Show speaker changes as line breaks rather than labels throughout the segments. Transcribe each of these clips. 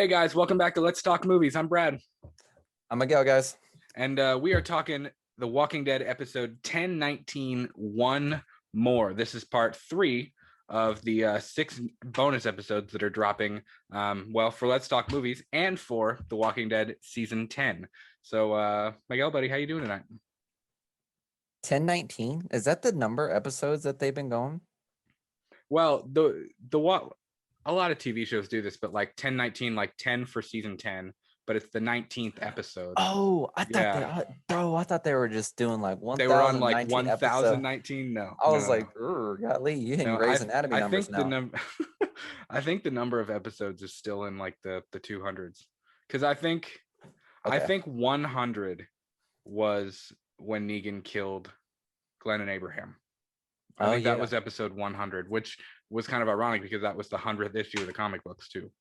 Hey guys, welcome back to Let's Talk Movies. I'm Brad,
I'm Miguel, guys.
and we are talking The Walking Dead episode 1019 One More. This is part 3 of the 6 bonus episodes that are dropping, for Let's Talk Movies and for The Walking Dead season 10. So, Miguel, buddy, how you doing tonight?
1019, is that the number of episodes that they've been going?
Well, the what a lot of TV shows do this, but like 1019, like 10 for season 10, but it's the 19th episode.
Oh, I thought
Yeah.
I thought they were just doing like
They were on like
1019 episodes.
1019. No,
I was
no.
like, golly, you hitting
No,
Grey's Anatomy
I
numbers
think the
now.
number I think the number of episodes is still in like the 200s, because I think 100 was when Negan killed Glenn and Abraham. I think that was episode 100, which was kind of ironic because that was the 100th issue of the comic books too.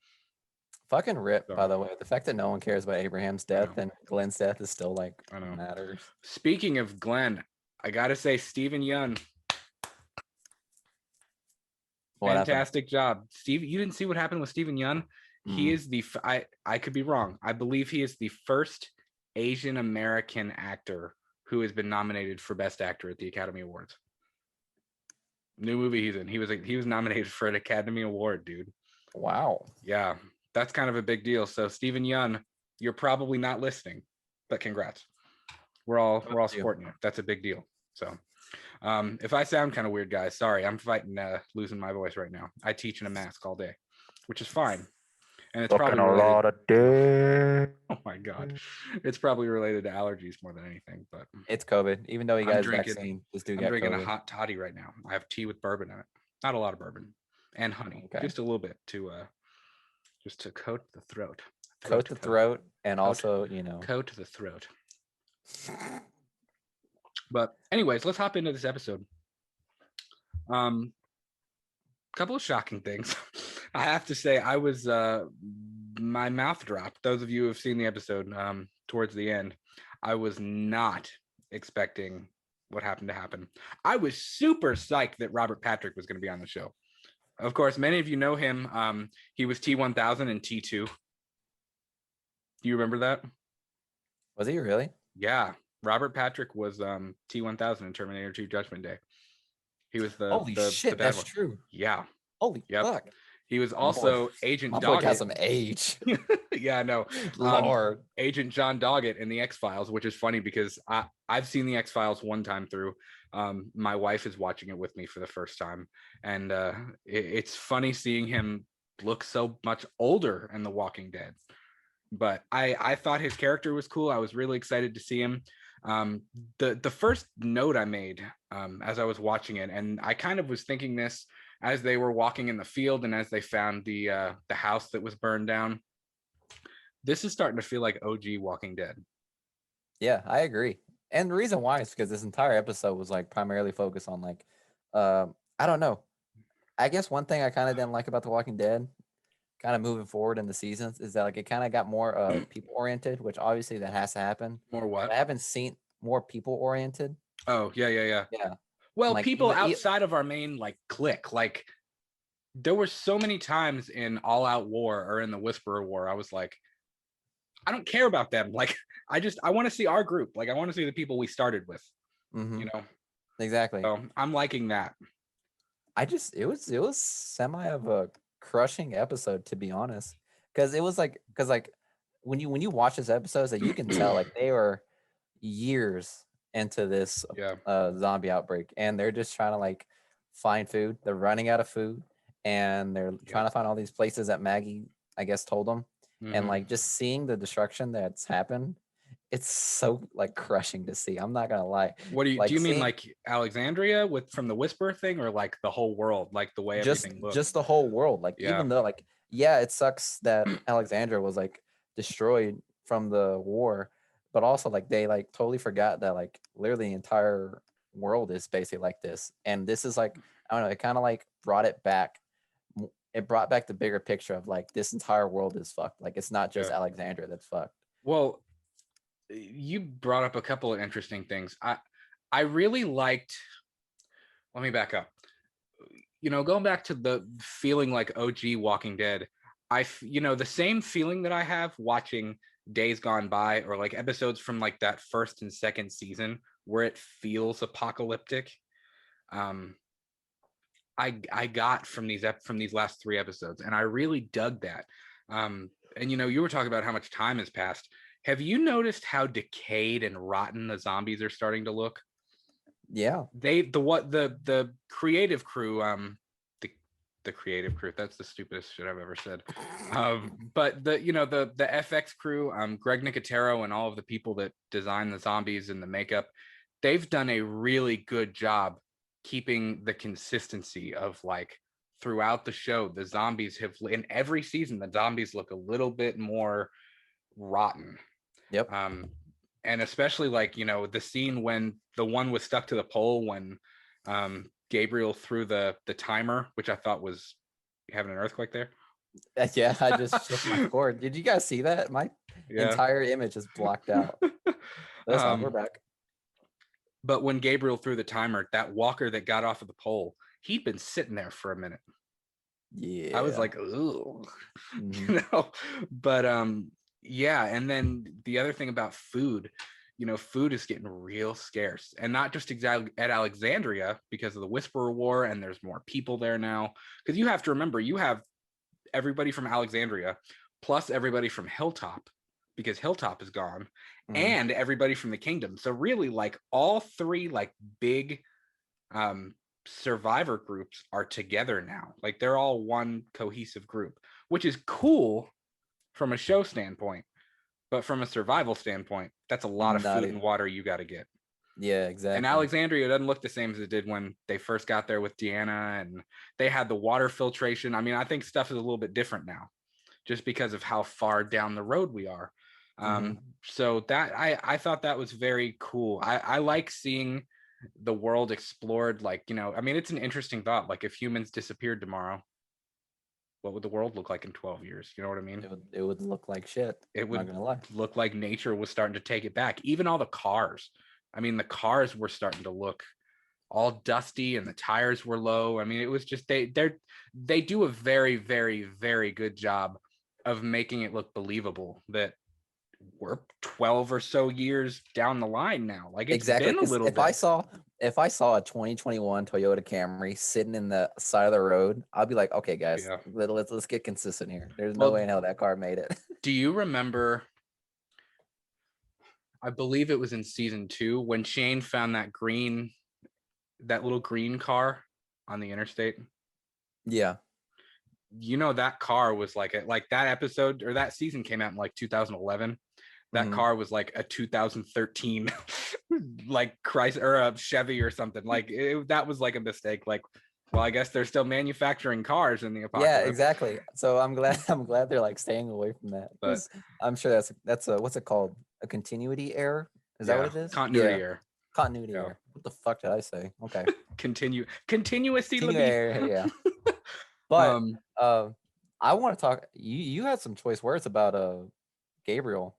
Fucking rip, by the way. The fact that no one cares about Abraham's death and Glenn's death is still like matters.
Speaking of Glenn, I gotta say Steven Yeun. Fantastic job, Steve. You didn't see what happened with Steven Yeun? He is I could be wrong. I believe he is the first Asian American actor who has been nominated for Best Actor at the Academy Awards. New movie he's in. He was nominated for an Academy Award, dude.
Wow.
Yeah, that's kind of a big deal. So Steven Yeun, you're probably not listening, but congrats. We're all supporting you. That's a big deal. So if I sound kind of weird, guys, sorry. I'm fighting losing my voice right now. I teach in a mask all day, which is fine. And it's probably related. A lot of day. Oh my god, it's probably related to allergies more than anything. But
it's COVID. Even though you guys vaccine,
I'm drinking a hot toddy right now. I have tea with bourbon in it. Not a lot of bourbon and honey, just a little bit to just to coat the throat.
Coat the throat, and also
coat the throat. But anyways, let's hop into this episode. Couple of shocking things. I have to say, I was my mouth dropped. Those of you who have seen the episode towards the end, I was not expecting what happened to happen. I was super psyched that Robert Patrick was going to be on the show. Of course, many of you know him. He was T-1000 and T2. Do you remember that?
Was he really?
Yeah. Robert Patrick was T-1000 in Terminator 2 Judgment Day. He was the
holy shit. That's true.
Yeah.
Holy fuck.
He was also Agent Doggett.
My boy got some age.
Yeah, no.
Lord.
Agent John Doggett in the X-Files, which is funny because I've seen the X-Files one time through. My wife is watching it with me for the first time. And it's funny seeing him look so much older in The Walking Dead. But I thought his character was cool. I was really excited to see him. The first note I made as I was watching it, and I kind of was thinking this as they were walking in the field and as they found the house that was burned down. This is starting to feel like OG Walking Dead.
Yeah, I agree. And the reason why is because this entire episode was like primarily focused on like, I don't know. I guess one thing I kind of didn't like about The Walking Dead, kind of moving forward in the seasons, is that like it kind of got more people oriented, which obviously that has to happen.
More what?
But I haven't seen more people oriented.
Oh, yeah.
Yeah.
Well, like, people outside of our main like clique, like there were so many times in All Out War or in the Whisperer War, I was like, I don't care about them. Like, I want to see our group. Like, I want to see the people we started with.
Mm-hmm.
You know,
exactly.
So I'm liking that.
It was semi of a crushing episode, to be honest, because when you watch this episode, that you can tell like they were years into this zombie outbreak, and they're just trying to like find food. They're running out of food, and they're trying to find all these places that Maggie, I guess, told them. And like just seeing the destruction that's happened, it's so like crushing to see. I'm not gonna lie.
What do you like, do you mean like Alexandria from the Whisper thing, or like the whole world, like the way everything looks?
Just the whole world. Like even though like it sucks that Alexandria was like destroyed from the war, but also like they like totally forgot that like literally the entire world is basically like this. And this is like, I don't know, it kind of like brought it back. It brought back the bigger picture of like this entire world is fucked. Like it's not just Alexandria that's fucked.
Well, you brought up a couple of interesting things. I really liked, let me back up. Going back to the feeling like OG Walking Dead, you know, the same feeling that I have watching Days Gone By, or like episodes from like that first and second season where it feels apocalyptic. Um, I got from these last 3 episodes, and I really dug that. And you know, you were talking about how much time has passed. Have you noticed how decayed and rotten the zombies are starting to look?
Yeah.
The creative crew, the the creative crew, that's the stupidest shit I've ever said. But the FX crew, Greg Nicotero and all of the people that design the zombies and the makeup, they've done a really good job keeping the consistency of like throughout the show. The zombies have, in every season, the zombies look a little bit more rotten.
Yep.
And especially like, the scene when the one was stuck to the pole when Gabriel threw the timer, which I thought was having an earthquake there.
Yeah, I just shook my cord. Did you guys see that? My entire image is blocked out. That's fine. We're back.
But when Gabriel threw the timer, that walker that got off of the pole, he'd been sitting there for a minute.
Yeah.
I was like, ooh, but yeah. And then the other thing about food, food is getting real scarce, and not just exactly at Alexandria because of the Whisperer War, and there's more people there now. Because you have to remember, you have everybody from Alexandria plus everybody from Hilltop, because Hilltop is gone, and everybody from the Kingdom. So really, like, all three like big survivor groups are together now. Like, they're all one cohesive group, which is cool from a show standpoint, but from a survival standpoint, that's a lot of food and water you got to get.
Yeah, exactly.
And Alexandria doesn't look the same as it did when they first got there with Deanna, and they had the water filtration. I mean, I think stuff is a little bit different now just because of how far down the road we are. So that I thought that was very cool. I like seeing the world explored. Like, I mean, it's an interesting thought. Like, if humans disappeared tomorrow, what would the world look like in 12 years? You know what I mean?
It would look like shit.
It would look like nature was starting to take it back. Even all the cars. I mean, the cars were starting to look all dusty, and the tires were low. I mean, it was just they do a very, very, very good job of making it look believable that we're 12 or so years down the line now. Like, it's been a little bit.
If I saw a 2021 Toyota Camry sitting in the side of the road, I'll be like, okay, guys, let's get consistent here. There's no way in hell that car made it.
Do you remember? I believe it was in season 2 when Shane found that little green car on the interstate.
Yeah.
That car was like that episode, or that season came out in like 2011. That car was like a 2013 like Chrysler or a Chevy or something. Like, that was like a mistake. Like, well, I guess they're still manufacturing cars in the apocalypse.
Yeah, exactly. So I'm glad they're like staying away from that. But I'm sure that's a, what's it called? A continuity error? Is that what it is?
Continuity error.
Continuity error. What the fuck did I say? Okay.
Continuously.
Yeah. But I want to talk. You had some choice words about Gabriel.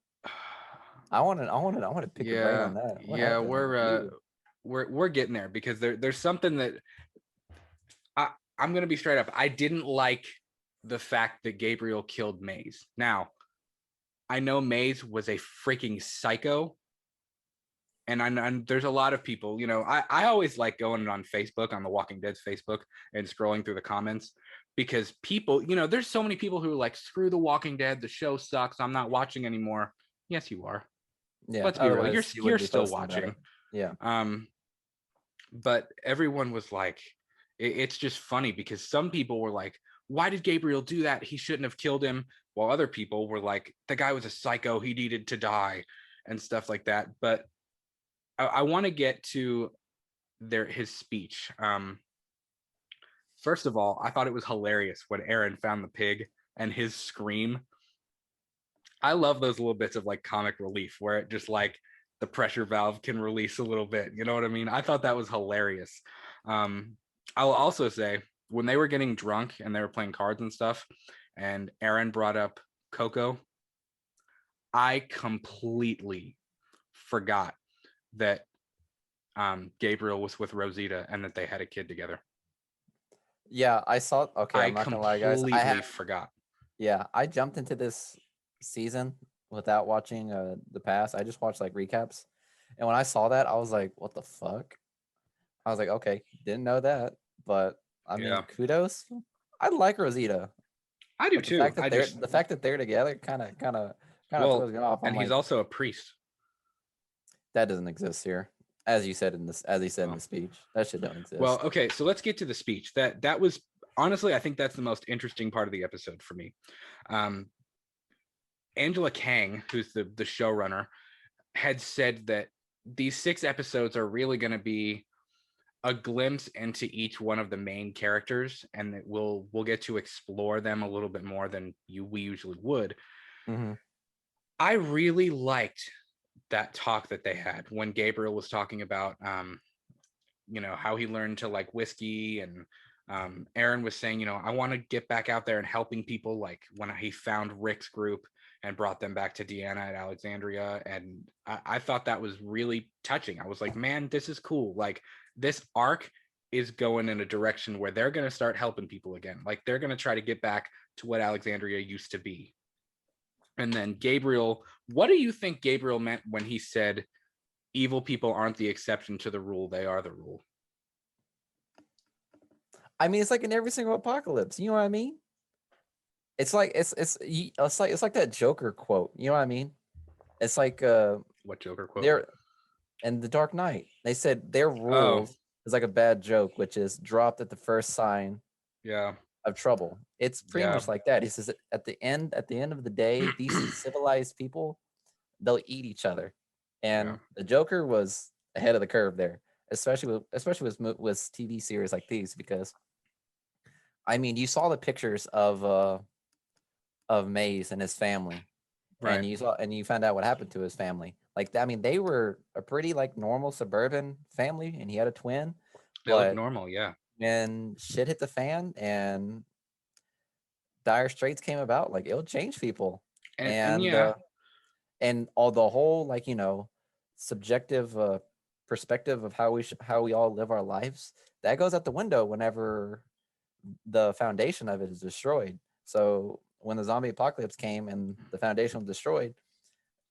I want to pick your brain on that.
We're getting there, because there's something that I'm gonna be straight up. I didn't like the fact that Gabriel killed Maze. Now, I know Maze was a freaking psycho, and there's a lot of people, I always like going on Facebook, on the Walking Dead's Facebook, and scrolling through the comments, because people, there's so many people who are like, screw The Walking Dead, the show sucks, I'm not watching anymore. Yes, you are.
Yeah,
let's be real. You're still watching.
Yeah.
But everyone was like, it's just funny because some people were like, why did Gabriel do that? He shouldn't have killed him. While other people were like, the guy was a psycho, he needed to die, and stuff like that. But I want to get to his speech. First of all, I thought it was hilarious when Aaron found the pig and his scream. I love those little bits of like comic relief where it just like the pressure valve can release a little bit. You know what I mean? I thought that was hilarious. I'll also say, when they were getting drunk and they were playing cards and stuff, and Aaron brought up Coco, I completely forgot that Gabriel was with Rosita and that they had a kid together.
Yeah, I saw. Okay, I'm not gonna lie, guys.
I completely forgot.
Yeah, I jumped into this season without watching the past. I just watched like recaps. And when I saw that, I was like, what the fuck? I was like, okay, didn't know that. But I mean,
Yeah,
kudos. I like Rosita.
I do
But
too. I just
the fact that they're together kind of
well,
throws me off. I'm
and he's
like,
also a priest.
that doesn't exist here. As you said in this, as he said in
Well,
the speech, that shit don't
well,
exist.
okay. So let's get to the speech. That was honestly, I think that's the most interesting part of the episode for me. Um, Angela Kang, who's the showrunner, had said that these 6 episodes are really going to be a glimpse into each one of the main characters, and that we'll get to explore them a little bit more than we usually would.
Mm-hmm.
I really liked that talk that they had when Gabriel was talking about how he learned to like whiskey, and Aaron was saying, I want to get back out there and helping people, like when he found Rick's group and brought them back to Deanna at Alexandria. And I thought that was really touching. I was like, man, this is cool. Like this arc is going in a direction where they're going to start helping people again. Like they're going to try to get back to what Alexandria used to be. And then Gabriel, what do you think Gabriel meant when he said evil people aren't the exception to the rule, they are the rule?
I mean, it's like in every single apocalypse. You know what I mean? It's like it's like that Joker quote. You know what I mean? It's like
What Joker quote?
they're in the Dark Knight. They said their
Oh,
rules is like a bad joke, which is dropped at the first sign
yeah,
of trouble. It's pretty
yeah,
much like that. He says that at the end of the day, these civilized people, they'll eat each other.
yeah.
And the Joker was ahead of the curve there, especially with TV series like these, because I mean, you saw the pictures of Maze and his family, and
Right.
you found out what happened to his family. Like, I mean, they were a pretty like normal suburban family, and he had a twin,
They look
but
normal, yeah.
when shit hit the fan and dire straits came about, like it'll change people.
And
And
yeah,
all the whole like subjective perspective of how we all live our lives, that goes out the window whenever the foundation of it is destroyed. So when the zombie apocalypse came and the foundation was destroyed,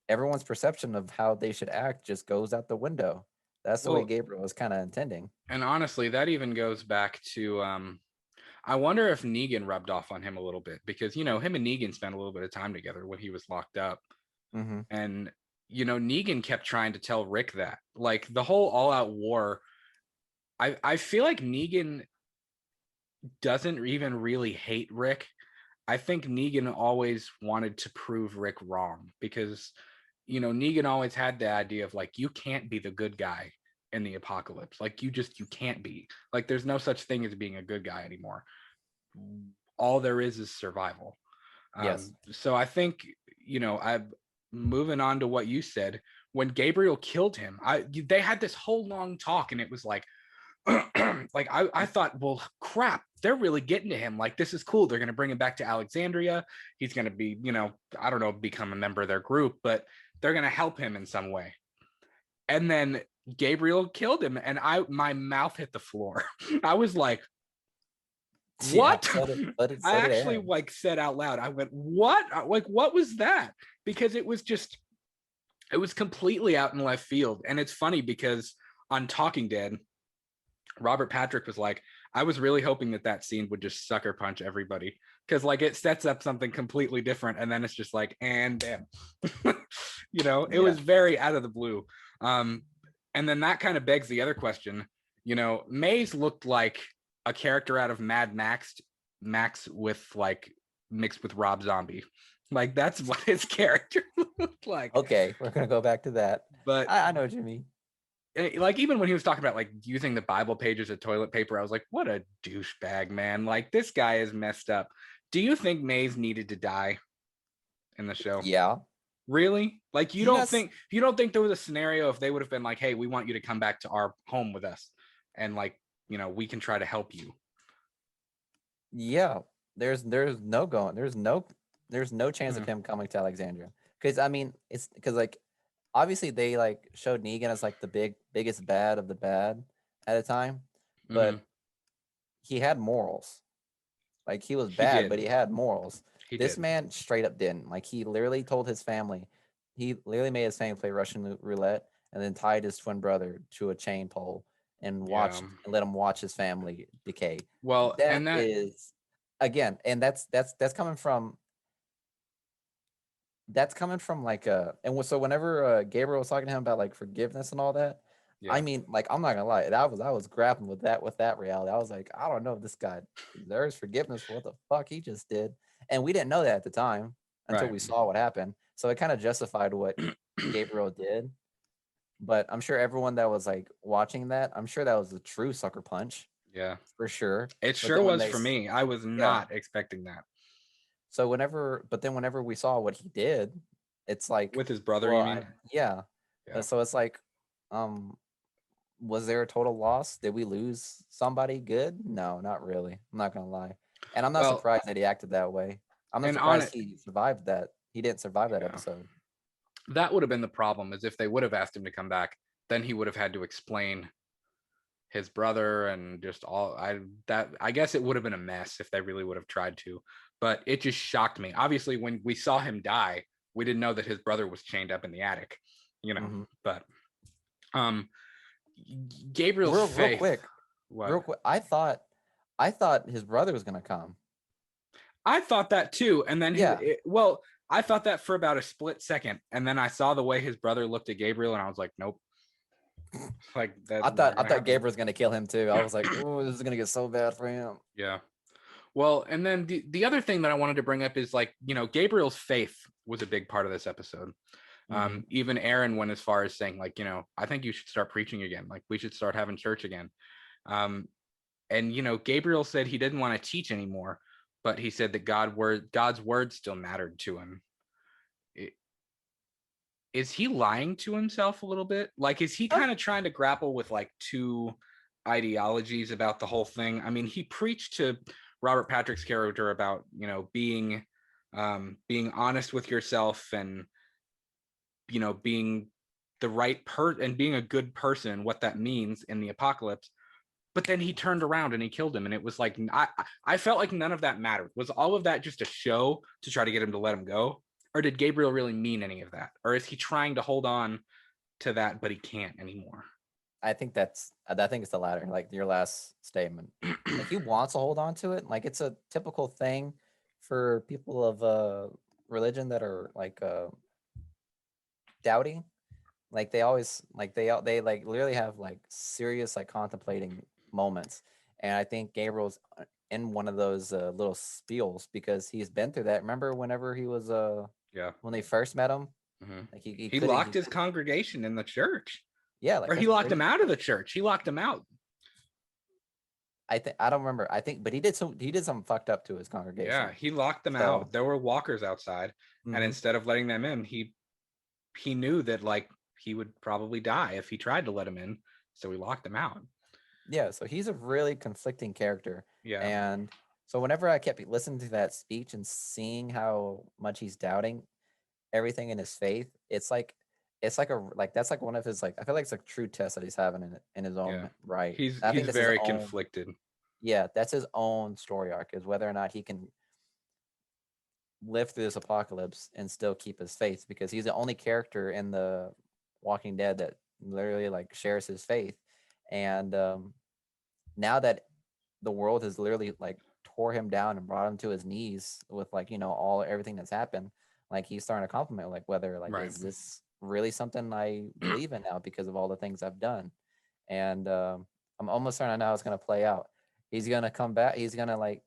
everyone's perception of how they should act just goes out the window. That's the way
well,
Gabriel was kind of intending.
and honestly, that even goes back to I wonder if Negan rubbed off on him a little bit, because him and Negan spent a little bit of time together when he was locked up.
Mm-hmm.
And Negan kept trying to tell Rick that. Like the whole all out war, I feel like Negan doesn't even really hate Rick. I think Negan always wanted to prove Rick wrong, because Negan always had the idea of like, you can't be the good guy in the apocalypse. Like you can't be. Like there's no such thing as being a good guy anymore. All there is survival.
Yes.
So I think, I'm moving on to what you said. When Gabriel killed him, they had this whole long talk, and it was like, like I thought, well, crap, they're really getting to him. Like this is cool. They're going to bring him back to Alexandria. He's going to be, I don't know, become a member of their group, but they're going to help him in some way. And then Gabriel killed him, and my mouth hit the floor. I was like,
Yeah.
what?
So
I
did
actually
Aaron.
like said out loud, I went, what? Like, what was that? Because it was completely out in left field. And it's funny because on Talking Dead, Robert Patrick was like, I was really hoping that scene would just sucker punch everybody, because like it sets up something completely different, and then it's just like, and bam. It
Yeah.
was very out of the blue. And then that kind of begs the other question. Maze looked like a character out of Mad Max with like mixed with Rob Zombie. Like that's what his character looked like.
Okay, we're gonna go back to that.
But
I know what you mean.
like even when he was talking about like using the Bible pages as toilet paper, I was like, what a douchebag, man. Like this guy is messed up. Do you think Maze needed to die in the show?
Yeah.
Really? Like you don't
Yes.
think there was a scenario if they would have been like, hey, we want you to come back to our home with us, and like, we can try to help you.
Yeah. There's no chance of him coming to Alexandria. Because I mean, it's because like obviously they like showed Negan as like the biggest bad of the bad at the time,
Mm-hmm.
but he had morals. Like he was
He
bad,
did.
but he had morals.
He
This
did.
man straight up didn't. Like he literally told his family, he literally made his family play Russian roulette and then tied his twin brother to a chain pole and
Yeah.
watched and let him watch his family decay.
Well,
That
and that
is again, and that's coming from like so whenever Gabriel was talking to him about like forgiveness and all that, I
yeah.
mean, like I'm not gonna lie, I was grappling with that reality. I was like, I don't know if this guy deserves forgiveness for what the fuck he just did, and we didn't know that at the time until
Right.
we saw what happened. So it kind of justified what Gabriel did. But I'm sure everyone that was like watching that, I'm sure that was a true sucker punch
Yeah.
for sure.
It
But
sure
then when
was
they,
for me. I was
yeah.
not expecting that.
So whenever we saw what he did, it's like,
With his brother,
well,
you mean?
yeah.
Yeah.
So it's like, um, was there a total loss? Did we lose somebody good? No, not really. I'm not gonna lie, and I'm not
Well,
surprised that he acted that way. I'm not
and on
surprised
it,
he survived that. He didn't survive that
yeah.
episode.
That would have been the problem, is if they would have asked him to come back, then he would have had to explain his brother and just all I guess it would have been a mess if they really would have tried to. But it just shocked me. Obviously, when we saw him die, we didn't know that his brother was chained up in the attic, you know.
Hmm.
But um Gabriel's
Real
faith.
quick,
What?
real quick. I thought his brother was gonna come.
I thought that too. And then
Yeah,
well, I thought that for about a split second. And then I saw the way his brother looked at Gabriel and I was like, nope. Like
I
that's
thought
not
I
gonna
thought
happen.
Gabriel was gonna kill him too. I was like, oh, this is gonna get so bad for him.
Yeah. Well, and then the other thing that I wanted to bring up is, like, Gabriel's faith was a big part of this episode.
Hmm.
Even Aaron went as far as saying, like, I think you should start preaching again. Like, we should start having church again. Um, and Gabriel said he didn't want to teach anymore, but he said that God's word still mattered to him. Is he lying to himself a little bit? Like, is he
Uh,
kind of trying to grapple with like two ideologies about the whole thing? I mean, he preached to Robert Patrick's character about, being honest with yourself, and being the right and being a good person, what that means in the apocalypse. But then he turned around and he killed him, and it was like, I felt like none of that mattered. Was all of that just a show to try to get him to let him go? Or did Gabriel really mean any of that? Or is he trying to hold on to that, but he can't anymore?
I think it's the latter, like your last statement. Like he wants to hold on to it. Like it's a typical thing for people of religion that are like doubting. Like they always like they like literally have like serious like contemplating moments. And I think Gabriel's in one of those little spiels because he's been through that. Remember whenever he was
Yeah.
when they first met him,
Mm-hmm.
like he
He
couldn't
locked his congregation in the church,
yeah, like
or he locked him out of the church. He locked him out.
I don't remember. I think, but he did some fucked up to his
Yeah,
congregation.
he locked them
So,
out. There were walkers outside, and
mhm.
instead of letting them in, he knew that, like, he would probably die if he tried to let him in, so he locked him out.
Yeah, so he's a really conflicting character,
Yeah.
and so whenever I kept listening to that speech and seeing how much he's doubting everything in his faith, it's like that's like one of his like I feel like it's a true test that he's having in his
Yeah.
own right. I think
He's
that's his
very
own
conflicted.
yeah, that's his own story arc is whether or not he can live through this apocalypse and still keep his faith because he's the only character in the Walking Dead that literally like shares his faith. And now that the world has literally like tore him down and brought him to his knees with like all everything that's happened, like he's starting to compliment like whether like
Right.
is this really something I believe in now because of all the things I've done. And I'm almost starting to know how it's going to play out. He's going to come back. He's going to like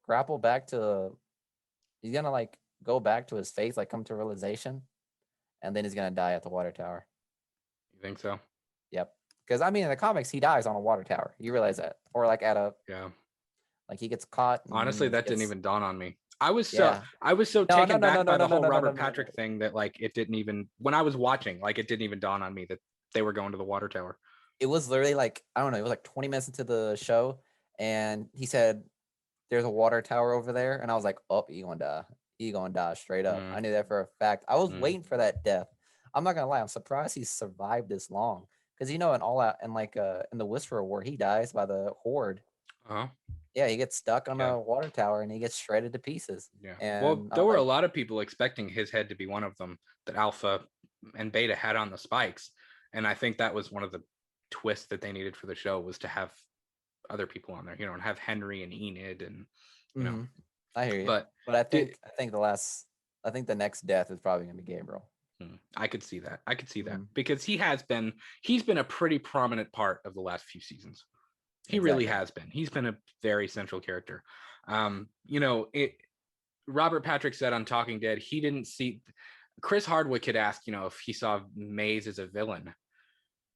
grapple back to he's gonna like go back to his faith, like come to realization, and then he's gonna die at the water tower.
You think so?
Yep. Because I mean, in the comics, he dies on a water tower. You realize that, or like at a
Yeah.
like he gets caught
Honestly,
and
that didn't
gets
even dawn on me. I was so
no
taken back by the whole
no
Robert
no.
Patrick thing that, like, it didn't even, when I was watching, like, it didn't even dawn on me that they were going to the water tower.
It was literally like I don't know. It was like 20 minutes into the show, and he said, "There's a water tower over there," and I was like, "Oh, he gonna die. He gonna die straight up."
Mm,
I knew that for a fact. I was
mm.
waiting for that death. I'm not gonna lie. I'm surprised he survived this long. Because in All Out and like in the Whisperer War, he dies by the Horde.
Uh-huh.
Yeah, he gets stuck on
Yeah.
a water tower and he gets shredded to pieces.
Yeah. Well,
And I
there
was
were a
like,
lot of people expecting his head to be one of them that Alpha and Beta had on the spikes. And I think that was one of the twists that they needed for the show, was to have other people on there, and have Henry and Enid and, you know,
mhm, I hear you.
but
But I
did,
think the next death is probably gonna be Gabriel.
I could see that. I could see that
Mhm,
because he's been a pretty prominent part of the last few seasons. He really
exactly.
has been. He's been a very central character. Robert Patrick said on Talking Dead, he didn't see Chris Hardwick had asked, if he saw Maze as a villain.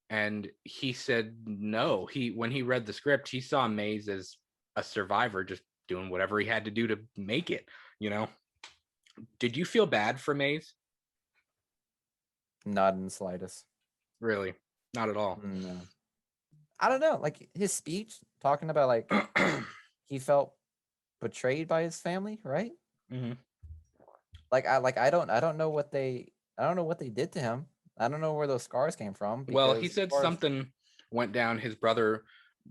And he said no. When he read the script, he saw Maze as a survivor, just doing whatever he had to do to make it, you know. Did you feel bad for Maze?
Not in the slightest.
Really? Not at all.
No. I don't know. Like his speech talking about like he felt betrayed by his family, right?
hmm
I don't know what they did to him. I don't know where those scars came from
Well, he
because as
said
far as
something went down. His brother,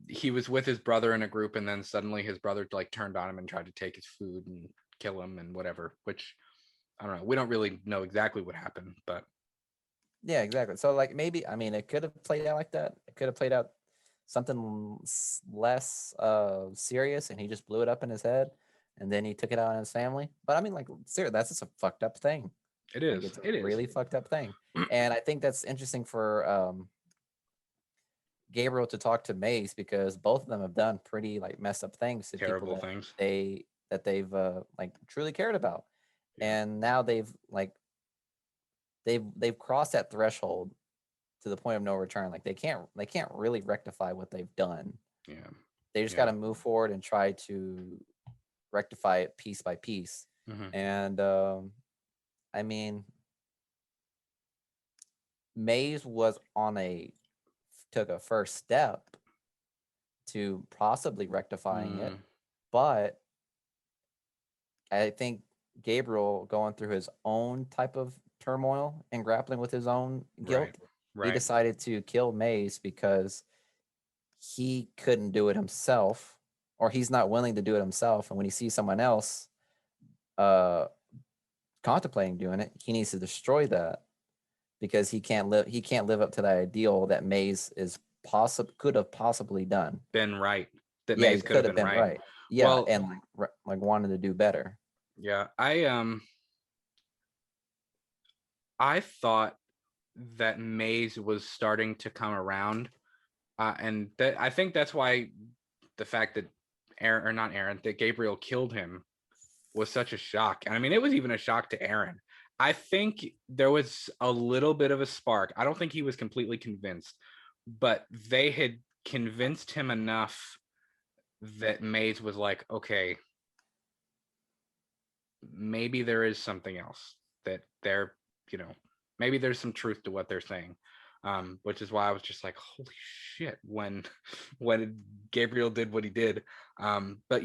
he was with his brother in a group, and then suddenly his brother like turned on him and tried to take his food and kill him and whatever. Which I don't know. We don't really know exactly what happened, but
yeah, exactly. So like maybe I mean it could have played out like that. It could have played out something less serious and he just blew it up in his head and then he took it out on his family. But I mean like seriously, that's just a fucked up thing.
it
Like
is.
it's a
It is
really fucked up thing. And I think that's interesting for Gabriel to talk to Mace because both of them have done pretty like messed up things to people
terrible things.
they've like truly cared about.
Yeah.
And now they've crossed that threshold to the point of no return. Like they can't really rectify what they've done.
Yeah.
They just
Yeah.
got to move forward and try to rectify it piece by piece.
hmm
And I mean, Maze was took a first step to possibly rectifying it, but I think Gabriel going through his own type of turmoil and grappling with his own guilt,
Right.
he
Right.
decided to kill Maze because he couldn't do it himself, or he's not willing to do it himself. And when he sees someone else uh, contemplating doing it, he needs to destroy that because he can't live up to that ideal that Maze could have possibly done.
Been right. That
Yeah, he
Maze could
could
have
have
been
been
right.
right. Yeah,
Well,
and like wanted to do better.
yeah. I thought that Maze was starting to come around, and that I think that's why the fact that Aaron, or not Aaron, that Gabriel killed him was such a shock. And I mean, it was even a shock to Aaron. I think there was a little bit of a spark. I don't think he was completely convinced, but they had convinced him enough that Maze was like, okay, maybe there is something else, that maybe there's some truth to what they're saying. Which is why I was just like, holy shit, when when Gabriel did what he did. But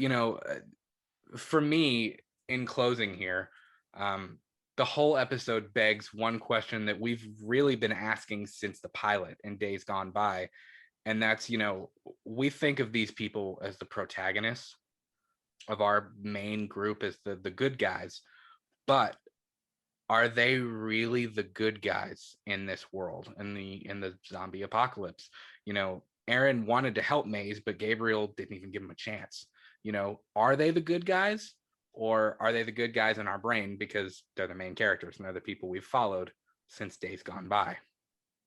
for me, in closing here, the whole episode begs one question that we've really been asking since the pilot in days gone by. And that's, we think of these people as the protagonists of our main group, as the good guys, but are they really the good guys in this world, in the zombie apocalypse? Aaron wanted to help Maze, but Gabriel didn't even give him a chance. Are they the good guys, or are they the good guys in our brain because they're the main characters and they're the people we've followed since days gone by?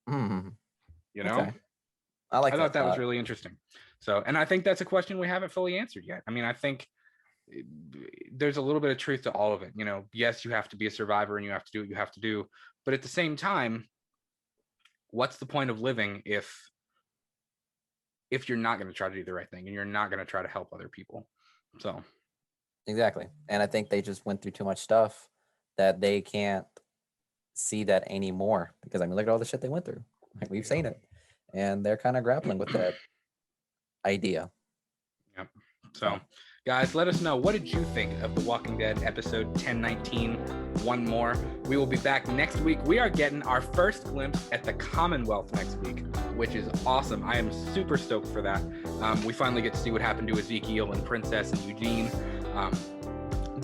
Mm-hmm.
You know,
Okay. I like
I thought that was
thought.
really interesting. So, and I think that's a question we haven't fully answered yet. I mean, I think there's a little bit of truth to all of it. Yes, you have to be a survivor and you have to do what you have to do, but at the same time, what's the point of living if you're not going to try to do the right thing and you're not going to try to help other people? So
Exactly. And I think they just went through too much stuff that they can't see that anymore because I mean look at all the shit they went through. Like we've seen it. And they're kind of grappling with that idea.
Yep. So, guys, let us know, what did you think of The Walking Dead episode 1019, One More? We will be back next week. We are getting our first glimpse at the Commonwealth next week. which is awesome. I am super stoked for that. We finally get to see what happened to Ezekiel and Princess and Eugene.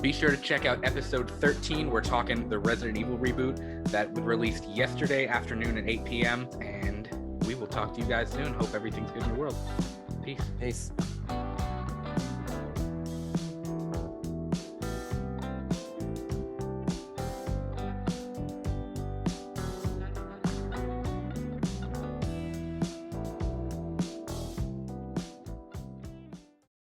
Be sure to check out episode 13. We're talking the Resident Evil reboot that was released yesterday afternoon at 8 p.m. And we will talk to you guys soon. Hope everything's good in your world. Peace.
Peace.